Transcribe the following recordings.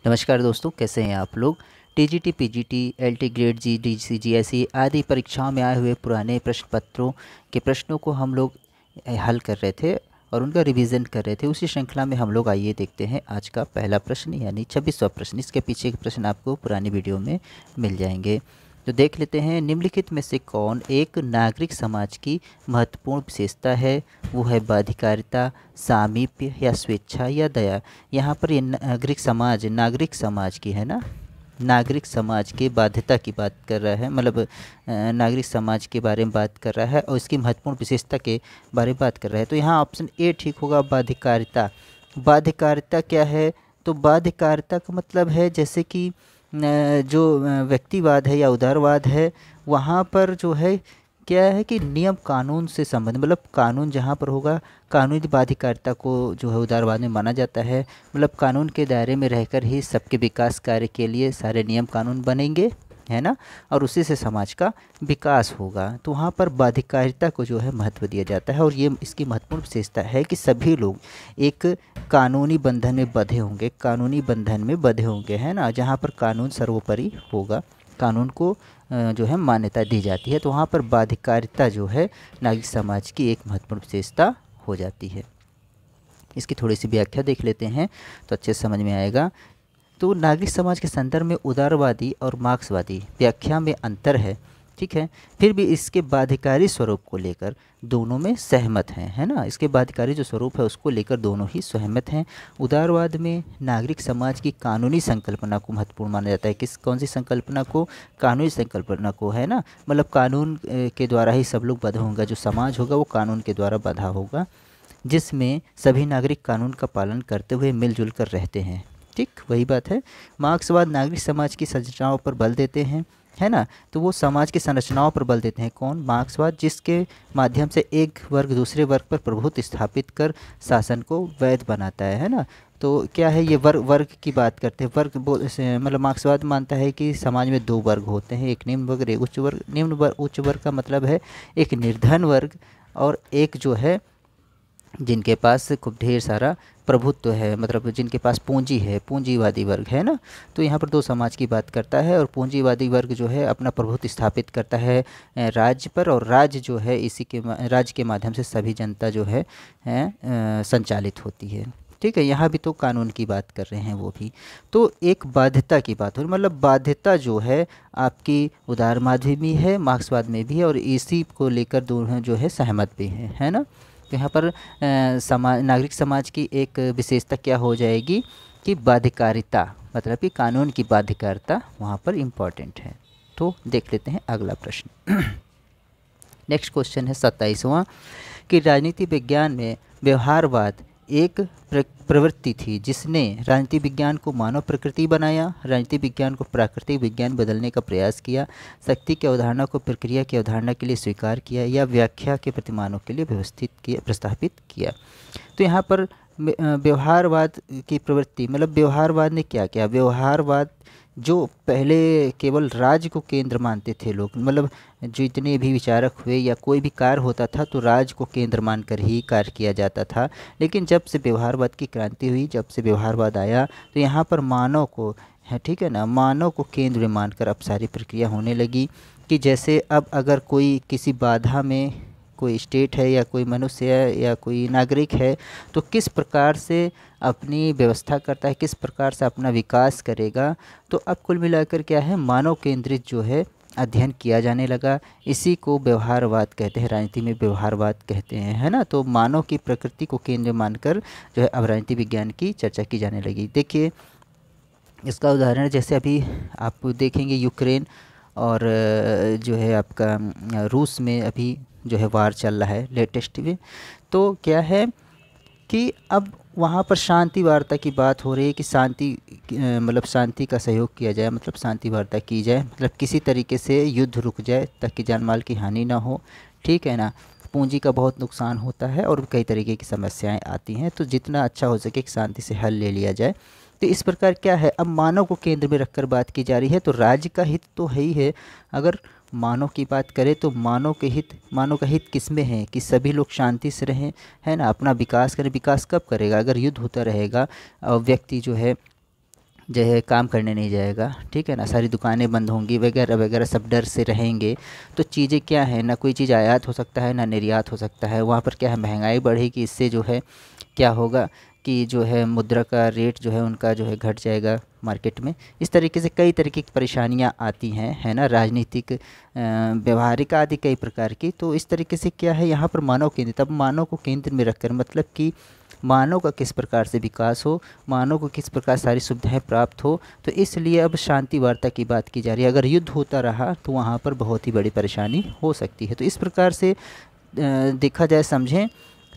नमस्कार दोस्तों, कैसे हैं आप लोग। TGT, PGT, LT grade, GD, CGSE आदि परीक्षाओं में आए हुए पुराने प्रश्न पत्रों के प्रश्नों को हम लोग हल कर रहे थे और उनका रिवीजन कर रहे थे। उसी श्रृंखला में हम लोग आइए देखते हैं आज का पहला प्रश्न यानी 26वां प्रश्न। इसके पीछे के प्रश्न आपको पुरानी वीडियो में मिल जाएंगे। तो देख लेते हैं, निम्नलिखित में से कौन एक नागरिक समाज की महत्वपूर्ण विशेषता है। वो है बाध्यकारिता, सामीप्य या स्वेच्छा या दया। यहाँ पर ये नागरिक समाज की है ना, नागरिक समाज के बाध्यता की बात कर रहा है, मतलब नागरिक समाज के बारे में बात कर रहा है और इसकी महत्वपूर्ण विशेषता के बारे में बात कर रहा है। तो यहाँ ऑप्शन ए ठीक होगा, बाध्यकारिता। बाध्यकारिता क्या है? तो बाध्यकारिता का मतलब है जैसे कि जो व्यक्तिवाद है या उदारवाद है, वहाँ पर जो है क्या है कि नियम कानून से संबंध, मतलब कानून जहाँ पर होगा, कानूनी बाध्यकारिता को जो है उदारवाद में माना जाता है। मतलब कानून के दायरे में रहकर ही सबके विकास कार्य के लिए सारे नियम कानून बनेंगे, है ना, और उसी से समाज का विकास होगा। तो वहाँ पर बाध्यकारिता को जो है महत्व दिया जाता है और ये इसकी महत्वपूर्ण विशेषता है कि सभी लोग एक कानूनी बंधन में बंधे होंगे, कानूनी बंधन में बंधे होंगे, है ना, जहाँ पर कानून सर्वोपरि होगा, कानून को जो है मान्यता दी जाती है। तो वहाँ पर बाध्यकारिता जो है नागरिक समाज की एक महत्वपूर्ण विशेषता हो जाती है। इसकी थोड़ी सी व्याख्या देख लेते हैं तो अच्छे से समझ में आएगा। तो नागरिक समाज के संदर्भ में उदारवादी और मार्क्सवादी व्याख्या में अंतर है, ठीक है, फिर भी इसके बाध्यकारी स्वरूप को लेकर दोनों में सहमत हैं, है ना। इसके बाध्यकारी जो स्वरूप है उसको लेकर दोनों ही सहमत हैं। उदारवाद में नागरिक समाज की कानूनी संकल्पना को महत्वपूर्ण माना जाता है। कौन सी संकल्पना को? कानूनी संकल्पना को, है ना। मतलब कानून के द्वारा ही सब लोग बंधा होगा, जो समाज होगा वो कानून के द्वारा बंधा होगा, जिसमें सभी नागरिक कानून का पालन करते हुए मिलजुल कर रहते हैं। ठीक वही बात है। मार्क्सवाद नागरिक समाज की संरचनाओं पर बल देते हैं, है ना। तो वो समाज की संरचनाओं पर बल देते हैं। कौन? मार्क्सवाद, जिसके माध्यम से एक वर्ग दूसरे वर्ग पर प्रभुत्व स्थापित कर शासन को वैध बनाता है ना। तो क्या है ये वर्ग की बात करते हैं। मतलब मार्क्सवाद मानता है कि समाज में दो वर्ग होते हैं, एक निम्न वर्ग, एक उच्च वर्ग। उच्च वर्ग का मतलब है एक निर्धन वर्ग और एक जो है जिनके पास खूब ढेर सारा प्रभुत्व है, मतलब जिनके पास पूंजी है, पूंजीवादी वर्ग, है ना। तो यहाँ पर दो समाज की बात करता है और पूंजीवादी वर्ग जो है अपना प्रभुत्व स्थापित करता है राज्य पर, और राज्य जो है राज्य के माध्यम से सभी जनता जो है संचालित होती है। ठीक है, यहाँ भी तो कानून की बात कर रहे हैं वो भी। तो एक बाध्यता की बात हो रही, मतलब बाध्यता जो है आपकी उदारवाद में भी है, मार्क्सवाद में भी है, और इसी को लेकर दोनों जो है सहमत भी हैं, है ना। तो यहाँ पर नागरिक समाज की एक विशेषता क्या हो जाएगी कि बाध्यकारिता, मतलब कि कानून की बाध्यकारिता वहाँ पर इम्पॉर्टेंट है। तो देख लेते हैं अगला प्रश्न। नेक्स्ट क्वेश्चन है 27वां कि राजनीति विज्ञान में व्यवहारवाद एक प्रवृत्ति थी जिसने राजनीति विज्ञान को मानव प्रकृति बनाया, राजनीति विज्ञान को प्राकृतिक विज्ञान बदलने का प्रयास किया, शक्ति की अवधारणा को प्रक्रिया की अवधारणा के लिए स्वीकार किया या व्याख्या के प्रतिमानों के लिए प्रस्तावित किया। तो यहाँ पर व्यवहारवाद की प्रवृत्ति, मतलब व्यवहारवाद ने क्या किया? व्यवहारवाद जो पहले केवल राज्य को केंद्र मानते थे लोग, मतलब जितने भी विचारक हुए या कोई भी कार्य होता था तो राज्य को केंद्र मानकर ही कार्य किया जाता था। लेकिन जब से व्यवहारवाद की क्रांति हुई, जब से व्यवहारवाद आया, तो यहाँ पर मानव को है, ठीक है ना, मानव को केंद्र में मानकर अब सारी प्रक्रिया होने लगी। कि जैसे अब अगर कोई किसी बाधा में कोई स्टेट है या कोई मनुष्य है या कोई नागरिक है, तो किस प्रकार से अपनी व्यवस्था करता है, किस प्रकार से अपना विकास करेगा। तो अब कुल मिलाकर क्या है, मानव केंद्रित जो है अध्ययन किया जाने लगा। इसी को व्यवहारवाद कहते हैं, राजनीति में व्यवहारवाद कहते हैं, है ना। तो मानव की प्रकृति को केंद्र मानकर जो है अब राजनीति विज्ञान की चर्चा की जाने लगी। देखिए इसका उदाहरण जैसे अभी आप देखेंगे यूक्रेन और जो है आपका रूस में अभी जो है वार चल रहा है लेटेस्ट में। तो क्या है कि अब वहाँ पर शांति वार्ता की बात हो रही है कि मतलब शांति का सहयोग किया जाए, मतलब शांति वार्ता की जाए, मतलब किसी तरीके से युद्ध रुक जाए ताकि जान माल की हानि ना हो, ठीक है ना। पूंजी का बहुत नुकसान होता है और कई तरीके की समस्याएं आती हैं, तो जितना अच्छा हो सके शांति से हल ले लिया जाए। तो इस प्रकार क्या है, अब मानव को केंद्र में रखकर बात की जा रही है। तो राज्य का हित तो है ही है। अगर मानव की बात करें तो मानव का हित किस में है कि सभी लोग शांति से रहें, है ना, अपना विकास करें। विकास कब करेगा? अगर युद्ध होता रहेगा और व्यक्ति जो है जो है काम करने नहीं जाएगा, ठीक है ना, सारी दुकानें बंद होंगी वगैरह वगैरह, सब डर से रहेंगे। तो चीज़ें क्या है ना, कोई चीज़ आयात हो सकता है ना निर्यात हो सकता है, वहाँ पर क्या है महंगाई बढ़ेगी। इससे जो है क्या होगा कि जो है मुद्रा का रेट जो है उनका जो है घट जाएगा मार्केट में। इस तरीके से कई तरीके की परेशानियाँ आती हैं, है ना, राजनीतिक व्यवहारिक आदि कई प्रकार की। तो इस तरीके से क्या है यहाँ पर मानव केंद्रित, अब मानव को केंद्र में रखकर मतलब कि मानव का किस प्रकार से विकास हो, मानव को किस प्रकार सारी सुविधाएं प्राप्त हो। तो इसलिए अब शांति वार्ता की बात की जा रही है। अगर युद्ध होता रहा तो वहाँ पर बहुत ही बड़ी परेशानी हो सकती है। तो इस प्रकार से देखा जाए, समझें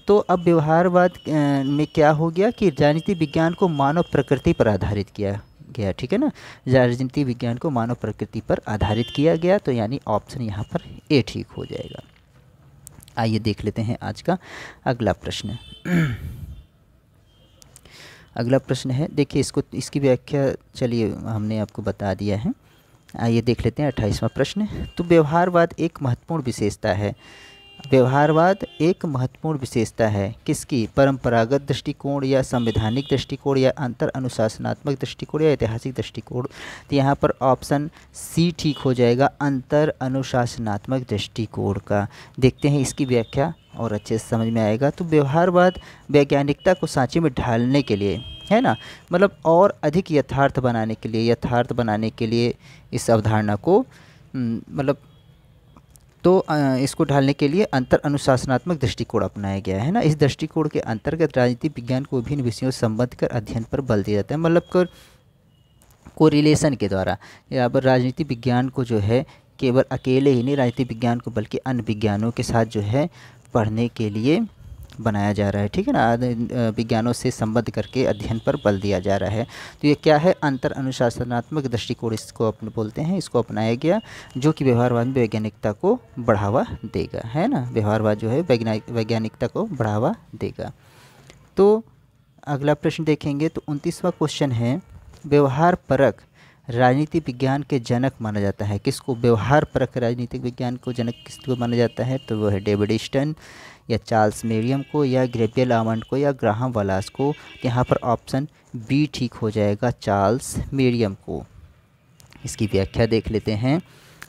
तो अब व्यवहारवाद में क्या हो गया कि राजनीति विज्ञान को मानव प्रकृति पर आधारित किया गया, ठीक है ना, राजनीति विज्ञान को मानव प्रकृति पर आधारित किया गया। तो यानी ऑप्शन यहाँ पर ए ठीक हो जाएगा। आइए देख लेते हैं आज का अगला प्रश्न। अगला प्रश्न है, देखिए इसकी व्याख्या चलिए हमने आपको बता दिया है। आइए देख लेते हैं 28वां प्रश्न। तो व्यवहारवाद एक महत्वपूर्ण विशेषता है। व्यवहारवाद एक महत्वपूर्ण विशेषता है किसकी? परंपरागत दृष्टिकोण या संवैधानिक दृष्टिकोण या अंतर अनुशासनात्मक दृष्टिकोण या ऐतिहासिक दृष्टिकोण। तो यहाँ पर ऑप्शन सी ठीक हो जाएगा, अंतर अनुशासनात्मक दृष्टिकोण का। देखते हैं इसकी व्याख्या और अच्छे से समझ में आएगा। तो व्यवहारवाद वैज्ञानिकता को सांचे में ढालने के लिए, है ना, मतलब और अधिक यथार्थ बनाने के लिए इस अवधारणा को मतलब तो इसको ढालने के लिए अंतर अनुशासनात्मक दृष्टिकोण अपनाया गया है ना। इस दृष्टिकोण के अंतर्गत राजनीति विज्ञान को विभिन्न विषयों से संबंध कर अध्ययन पर बल दिया जाता है, मतलब कोरिलेशन के द्वारा। यहाँ पर राजनीति विज्ञान को जो है केवल अकेले ही नहीं राजनीति विज्ञान को बल्कि अन्य विज्ञानों के साथ जो है पढ़ने के लिए बनाया जा रहा है, ठीक है ना, विज्ञानों से संबद्ध करके अध्ययन पर बल दिया जा रहा है। तो ये क्या है? अंतर अनुशासनात्मक दृष्टिकोण इसको अपने बोलते हैं, इसको अपनाया गया जो कि व्यवहारवाद में वैज्ञानिकता को बढ़ावा देगा, है ना, व्यवहारवाद जो है वैज्ञानिकता को बढ़ावा देगा। तो अगला प्रश्न देखेंगे तो 29वां क्वेश्चन है, व्यवहार परक राजनीति विज्ञान के जनक माना जाता है किसको? व्यवहार परक राजनीतिक विज्ञान को जनक किसको माना जाता है? तो वो है डेविड ईस्टन या चार्ल्स मेरियम को या गैब्रियल आमंड को या ग्राहम वालास को। यहाँ पर ऑप्शन बी ठीक हो जाएगा, चार्ल्स मेरियम को। इसकी व्याख्या देख लेते हैं।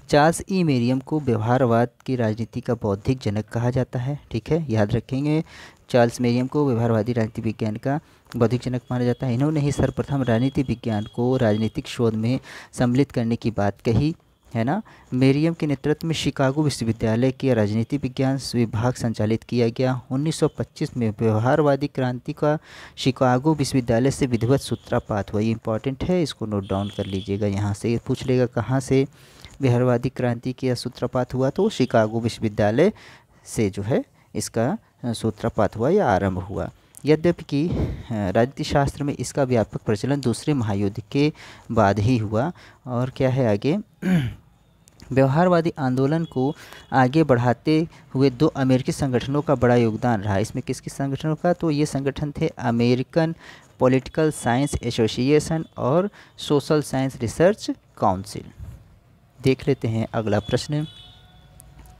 चार्ल्स ई मेरियम को व्यवहारवाद की राजनीति का बौद्धिक जनक कहा जाता है, ठीक है, याद रखेंगे। चार्ल्स मेरियम को व्यवहारवादी राजनीति विज्ञान का बौद्धिक जनक माना जाता है। इन्होंने ही सर्वप्रथम राजनीति विज्ञान को राजनीतिक शोध में सम्मिलित करने की बात कही, है ना। मेरियम के नेतृत्व में शिकागो विश्वविद्यालय के राजनीति विज्ञान विभाग संचालित किया गया। 1925 में व्यवहारवादी क्रांति का शिकागो विश्वविद्यालय से विधिवत सूत्रपात हुआ। ये इंपॉर्टेंट है, इसको नोट डाउन कर लीजिएगा। यहाँ से पूछ लेगा कहाँ से व्यवहारवादी क्रांति का सूत्रपात हुआ, तो शिकागो विश्वविद्यालय से जो है इसका सूत्रपात हुआ या आरंभ हुआ। यद्यपि कि राजनीति शास्त्र में इसका व्यापक प्रचलन दूसरे महायुद्ध के बाद ही हुआ। और क्या है आगे, व्यवहारवादी आंदोलन को आगे बढ़ाते हुए 2 अमेरिकी संगठनों का बड़ा योगदान रहा। इसमें किस किस संगठनों का? तो ये संगठन थे अमेरिकन पॉलिटिकल साइंस एसोसिएशन और सोशल साइंस रिसर्च काउंसिल। देख लेते हैं अगला प्रश्न।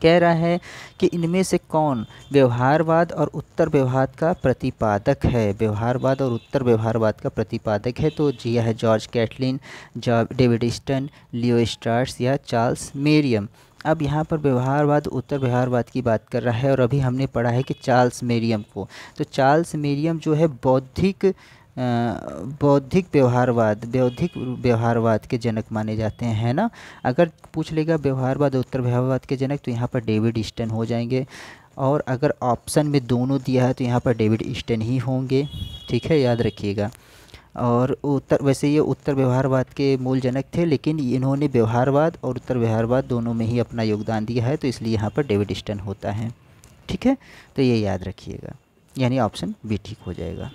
कह रहा है कि इनमें से कौन व्यवहारवाद और उत्तर व्यवहार का प्रतिपादक है? व्यवहारवाद और उत्तर व्यवहारवाद का प्रतिपादक है तो जी है जॉर्ज कैटलिन, डेविड ईस्टन, लियो स्ट्रास या चार्ल्स मेरियम। अब यहाँ पर व्यवहारवाद उत्तर व्यवहारवाद की बात कर रहा है और अभी हमने पढ़ा है कि चार्ल्स मेरियम को। तो चार्ल्स मेरियम जो है बौद्धिक व्यवहारवाद के जनक माने जाते हैं, है ना। अगर पूछ लेगा व्यवहारवाद उत्तर व्यवहारवाद के जनक तो यहाँ पर डेविड ईस्टन हो जाएंगे। और अगर ऑप्शन में दोनों दिया है तो यहाँ पर डेविड ईस्टन ही होंगे, ठीक है, याद रखिएगा। और वैसे ये उत्तर व्यवहारवाद के मूल जनक थे, लेकिन इन्होंने व्यवहारवाद और उत्तर व्यवहारवाद दोनों में ही अपना योगदान दिया है, तो इसलिए यहाँ पर डेविड ईस्टन होता है, ठीक है। तो ये याद रखिएगा, यानी ऑप्शन बी ठीक हो जाएगा।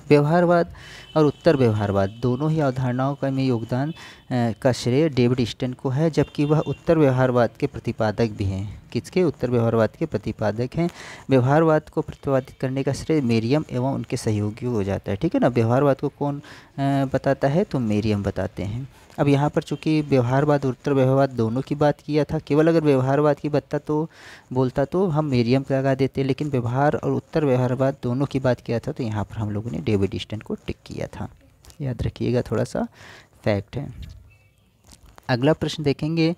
व्यवहारवाद और उत्तर व्यवहारवाद दोनों ही अवधारणाओं का में योगदान का श्रेय डेविड ईस्टन को है, जबकि वह उत्तर व्यवहारवाद के प्रतिपादक भी हैं। किसके? उत्तर व्यवहारवाद के प्रतिपादक हैं। व्यवहारवाद को प्रतिपादित करने का श्रेय मेरियम एवं उनके सहयोगियों को जाता है, ठीक है ना। व्यवहारवाद को कौन बताता है? तो मेरियम बताते हैं। अब यहाँ पर चूँकि व्यवहारवाद और उत्तर व्यवहारवाद दोनों की बात किया था, केवल अगर व्यवहारवाद की बोलता तो हम मेरियम का लगा देते, लेकिन व्यवहार और उत्तर व्यवहारवाद दोनों की बात किया था तो यहाँ पर हम लोगों ने डेविड ईस्टन को टिक किया था। याद रखिएगा, थोड़ा सा फैक्ट है। अगला प्रश्न देखेंगे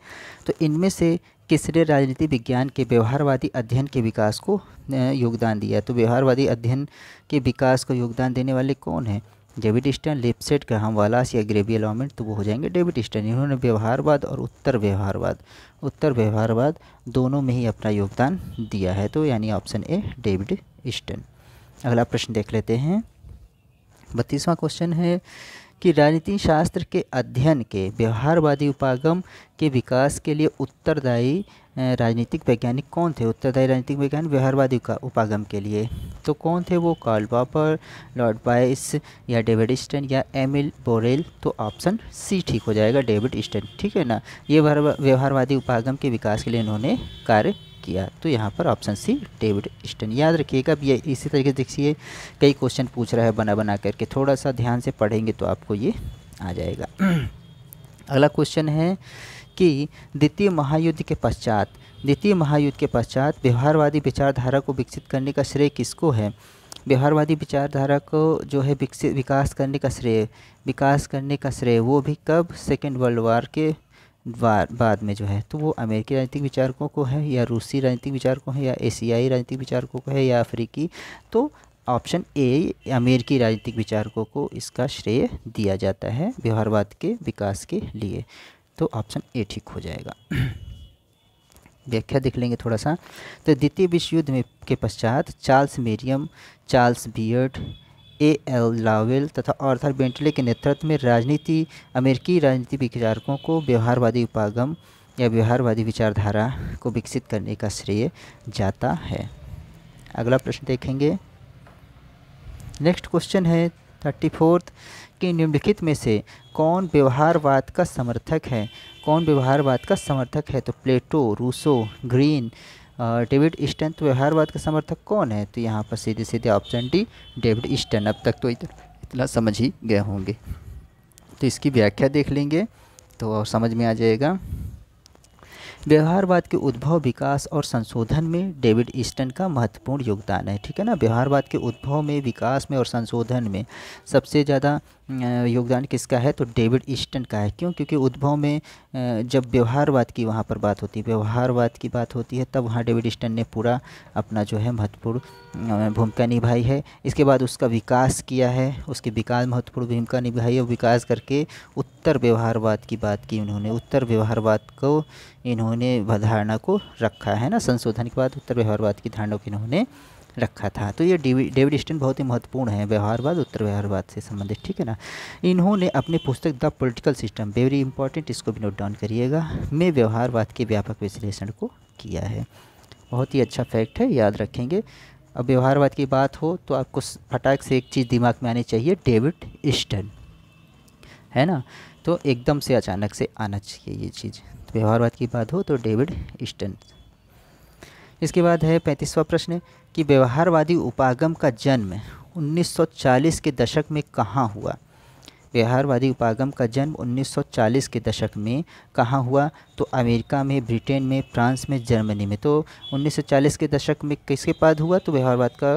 तो इनमें से किसने राजनीति विज्ञान के व्यवहारवादी अध्ययन के विकास को योगदान दिया। तो व्यवहारवादी अध्ययन के विकास को योगदान देने वाले कौन हैं? डेविड स्टर्न, लिपसेट, ग्राहम वालास या ग्रेबी एलॉमेंट। तो वो हो जाएंगे डेविड स्टर्न। इन्होंने व्यवहारवाद और उत्तर व्यवहारवाद दोनों में ही अपना योगदान दिया है। तो यानी ऑप्शन ए डेविड स्टर्न। अगला प्रश्न देख लेते हैं। 32वां क्वेश्चन है कि राजनीति शास्त्र के अध्ययन के व्यवहारवादी उपागम के विकास के लिए उत्तरदायी राजनीतिक वैज्ञानिक कौन थे। उत्तरदायी राजनीतिक वैज्ञानिक व्यवहारवादी का उपागम के लिए तो कौन थे वो? कार्ल पॉपर, लॉर्ड बाइस या डेविड स्टर्न या एमिल बोरेल। तो ऑप्शन सी ठीक हो जाएगा, डेविड स्टर्न। ठीक है ना, ये व्यवहारवादी उपागम के विकास के लिए इन्होंने कार्य किया। तो यहाँ पर ऑप्शन सी डेविड स्टर्न। याद रखिएगा, अब ये इसी तरीके से देखिए कई क्वेश्चन पूछ रहा है बना करके, थोड़ा सा ध्यान से पढ़ेंगे तो आपको ये आ जाएगा। अगला क्वेश्चन है कि द्वितीय महायुद्ध के पश्चात व्यवहारवादी विचारधारा को विकसित करने का श्रेय किसको है? व्यवहारवादी विचारधारा को जो है विकास करने का श्रेय वो भी कब? सेकेंड वर्ल्ड वार के बाद में जो है, तो वो अमेरिकी राजनीतिक विचारकों को है या रूसी राजनीतिक विचारकों है या एशियाई राजनीतिक विचारकों को है या अफ्रीकी। तो ऑप्शन ए अमेरिकी राजनीतिक विचारकों को इसका श्रेय दिया जाता है व्यवहारवाद के विकास के लिए। तो ऑप्शन ए ठीक हो जाएगा। व्याख्या देख लेंगे थोड़ा सा। तो द्वितीय विश्व युद्ध के पश्चात चार्ल्स मेरियम, चार्ल्स बियर्ड, A.L. लावेल तथा आर्थर बेंटले के नेतृत्व में अमेरिकी राजनीति विचारकों को व्यवहारवादी उपागम या व्यवहारवादी विचारधारा को विकसित करने का श्रेय जाता है। अगला प्रश्न देखेंगे। नेक्स्ट क्वेश्चन है 34th कि निम्नलिखित में से कौन व्यवहारवाद का समर्थक है? तो प्लेटो, रूसो, ग्रीन, डेविड स्टर्न। तो व्यवहारवाद का समर्थक कौन है? तो यहाँ पर सीधे ऑप्शन डी डेविड स्टर्न। अब तक तो इतना समझ ही गए होंगे। तो इसकी व्याख्या देख लेंगे तो और समझ में आ जाएगा। व्यवहारवाद के उद्भव, विकास और संशोधन में डेविड स्टर्न का महत्वपूर्ण योगदान है। ठीक है ना, व्यवहारवाद के उद्भव में, विकास में और संशोधन में सबसे ज़्यादा योगदान किसका है? तो डेविड स्टर्न का है। क्यों? क्योंकि उद्भव में जब व्यवहारवाद की वहाँ पर बात होती है, तब वहाँ डेविड स्टर्न ने पूरा अपना जो है महत्वपूर्ण भूमिका निभाई है। इसके बाद उसका विकास किया है, उसके विकास महत्वपूर्ण भूमिका निभाई है और विकास करके उत्तर व्यवहारवाद की बात की उन्होंने। उत्तर व्यवहारवाद को इन्होंने धारणा को रखा है ना, संशोधन के बाद उत्तर व्यवहारवाद की धारणा को इन्होंने रखा था। तो ये डेविड स्टर्न बहुत ही महत्वपूर्ण है व्यवहारवाद, उत्तर व्यवहारवाद से संबंधित। ठीक है ना, इन्होंने अपने पुस्तक the political system, very important, इसको भी नोट डाउन करिएगा, में व्यवहारवाद के व्यापक विश्लेषण को किया है। बहुत ही अच्छा फैक्ट है, याद रखेंगे। अब व्यवहारवाद की बात हो तो आपको फटाक से एक चीज़ दिमाग में आनी चाहिए, डेविड स्टर्न, है ना। तो एकदम से अचानक से आना चाहिए ये चीज़। तो व्यवहारवाद की बात हो तो डेविड स्टर्न। इसके बाद है 35वां प्रश्न कि व्यवहारवादी उपागम का जन्म 1940 के दशक में कहाँ हुआ? व्यवहारवादी उपागम का जन्म 1940 के दशक में कहाँ हुआ? तो अमेरिका में, ब्रिटेन में, फ्रांस में, जर्मनी में। तो 1940 के दशक में किसके बाद हुआ? तो व्यवहारवाद का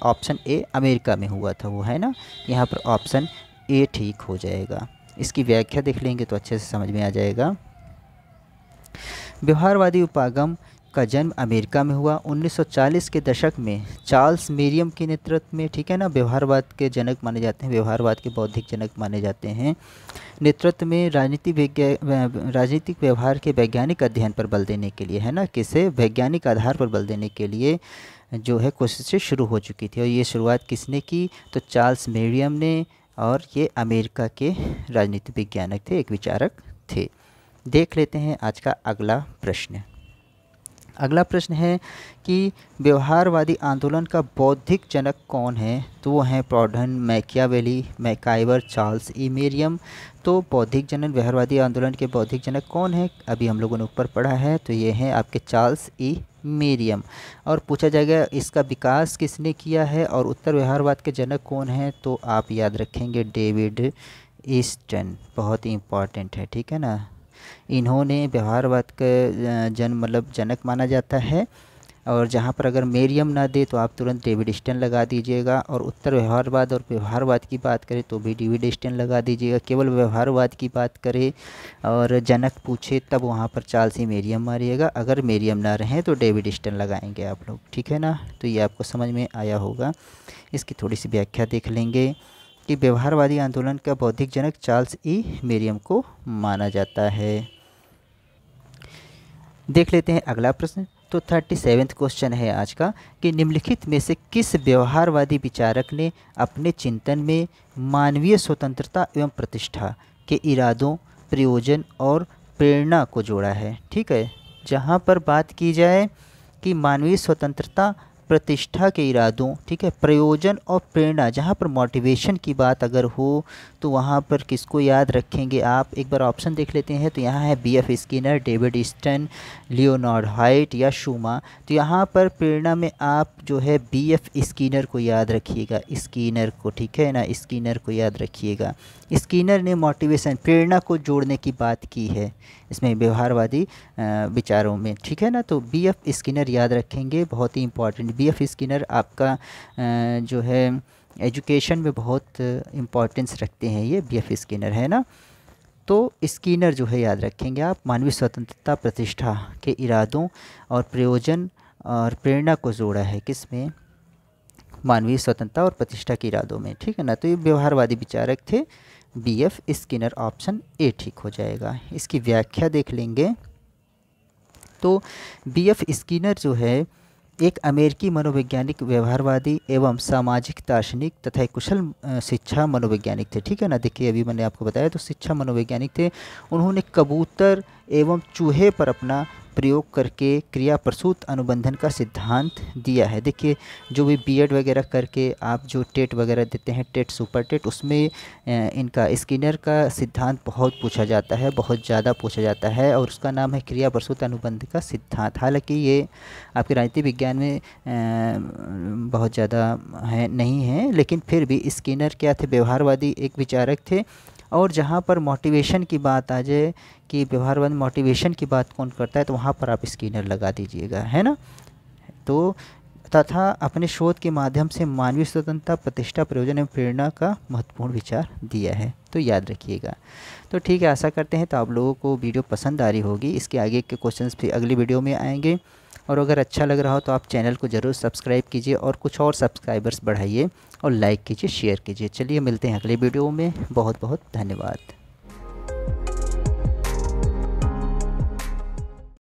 ऑप्शन ए अमेरिका में हुआ था वो, है ना। यहाँ पर ऑप्शन ए ठीक हो जाएगा। इसकी व्याख्या देख लेंगे तो अच्छे से समझ में आ जाएगा। व्यवहारवादी उपागम का जन्म अमेरिका में हुआ 1940 के दशक में चार्ल्स मेरियम के नेतृत्व में। ठीक है ना, व्यवहारवाद के जनक माने जाते हैं, व्यवहारवाद के बौद्धिक जनक माने जाते हैं। नेतृत्व में राजनीतिक व्यवहार के वैज्ञानिक अध्ययन पर बल देने के लिए, है ना, किसे वैज्ञानिक आधार पर बल देने के लिए जो है कोशिशें शुरू हो चुकी थी। और ये शुरुआत किसने की? तो चार्ल्स मेरियम ने, और ये अमेरिका के राजनीतिक वैज्ञानिक थे, एक विचारक थे। देख लेते हैं आज का अगला प्रश्न। अगला प्रश्न है कि व्यवहारवादी आंदोलन का बौद्धिक जनक कौन है? तो वो हैं प्रॉडहन, मैकियावेली, मैकाइवर, चार्ल्स ई मेरियम। तो बौद्धिक जनक, व्यवहारवादी आंदोलन के बौद्धिक जनक कौन है? अभी हम लोगों ने ऊपर पढ़ा है, तो ये हैं आपके चार्ल्स ई मेरियम। और पूछा जाएगा इसका विकास किसने किया है और उत्तर व्यवहारवाद के जनक कौन हैं? तो आप याद रखेंगे डेविड स्टर्न, बहुत ही इम्पॉर्टेंट है। ठीक है ना, इन्होंने व्यवहारवाद का जनक माना जाता है। और जहाँ पर अगर मेरियम ना दे तो आप तुरंत डेविड स्टन लगा दीजिएगा। और उत्तर व्यवहारवाद और व्यवहारवाद की बात करें तो भी डेविड स्टन लगा दीजिएगा। केवल व्यवहारवाद की बात करें और जनक पूछे तब वहाँ पर चार्ल्स ई मेरियम मारिएगा। अगर मेरियम ना रहें तो डेविड स्टन लगाएंगे आप लोग, ठीक है ना। तो ये आपको समझ में आया होगा। इसकी थोड़ी सी व्याख्या देख लेंगे कि व्यवहारवादी आंदोलन का बौद्धिक जनक चार्ल्स ई मेरियम को माना जाता है। देख लेते हैं अगला प्रश्न। तो 37वां क्वेश्चन है आज का कि निम्नलिखित में से किस व्यवहारवादी विचारक ने अपने चिंतन में मानवीय स्वतंत्रता एवं प्रतिष्ठा के इरादों, प्रयोजन और प्रेरणा को जोड़ा है। ठीक है, जहाँ पर बात की जाए कि मानवीय स्वतंत्रता, प्रतिष्ठा के इरादों, ठीक है, प्रयोजन और प्रेरणा, जहाँ पर मोटिवेशन की बात अगर हो तो वहाँ पर किसको याद रखेंगे आप। एक बार ऑप्शन देख लेते हैं। तो यहाँ है बीएफ स्किनर, डेविड स्टन, लियोनार्ड हाइट या शूमा। तो यहाँ पर प्रेरणा में आप जो है बीएफ स्किनर को याद रखिएगा, स्किनर को, ठीक है ना, स्किनर को याद रखिएगा। स्किनर ने मोटिवेशन, प्रेरणा को जोड़ने की बात की है इसमें व्यवहारवादी विचारों में, ठीक है ना। तो बीएफ स्किनर याद रखेंगे, बहुत ही इंपॉर्टेंट। बीएफ स्किनर आपका जो है एजुकेशन में बहुत इम्पोर्टेंस रखते हैं, ये बीएफ स्किनर है ना। तो स्किनर जो है याद रखेंगे आप। मानवीय स्वतंत्रता, प्रतिष्ठा के इरादों और प्रयोजन और प्रेरणा को जोड़ा है किसमें, मानवीय स्वतंत्रता और प्रतिष्ठा के इरादों में, ठीक है ना। तो ये व्यवहारवादी विचारक थे बीएफ स्किनर, ऑप्शन ए ठीक हो जाएगा। इसकी व्याख्या देख लेंगे। तो बीएफ स्किनर जो है एक अमेरिकी मनोवैज्ञानिक, व्यवहारवादी एवं सामाजिक दार्शनिक तथा एक कुशल शिक्षा मनोवैज्ञानिक थे, ठीक है ना। देखिए अभी मैंने आपको बताया तो शिक्षा मनोवैज्ञानिक थे। उन्होंने कबूतर एवं चूहे पर अपना प्रयोग करके क्रिया प्रसूत अनुबंधन का सिद्धांत दिया है। देखिए जो भी बीएड वगैरह करके आप जो टेट वगैरह देते हैं, टेट, सुपर टेट, उसमें इनका स्किनर का सिद्धांत बहुत पूछा जाता है, बहुत ज़्यादा पूछा जाता है और उसका नाम है क्रिया प्रसूत अनुबंध का सिद्धांत। हालांकि ये आपके राजनीति विज्ञान में बहुत ज़्यादा है नहीं है, लेकिन फिर भी स्किनर क्या थे, व्यवहारवादी एक विचारक थे। और जहाँ पर मोटिवेशन की बात आ जाए कि व्यवहारवादी मोटिवेशन की बात कौन करता है तो वहाँ पर आप स्किनर लगा दीजिएगा, है ना। तो तथा अपने शोध के माध्यम से मानवीय स्वतंत्रता, प्रतिष्ठा, प्रयोजन एवं प्रेरणा का महत्वपूर्ण विचार दिया है, तो याद रखिएगा। तो ठीक है, आशा करते हैं तो आप लोगों को वीडियो पसंद आ रही होगी। इसके आगे के क्वेश्चंस भी अगली वीडियो में आएंगे। और अगर अच्छा लग रहा हो तो आप चैनल को ज़रूर सब्सक्राइब कीजिए और कुछ और सब्सक्राइबर्स बढ़ाइए और लाइक कीजिए, शेयर कीजिए। चलिए मिलते हैं अगले वीडियो में। बहुत बहुत धन्यवाद।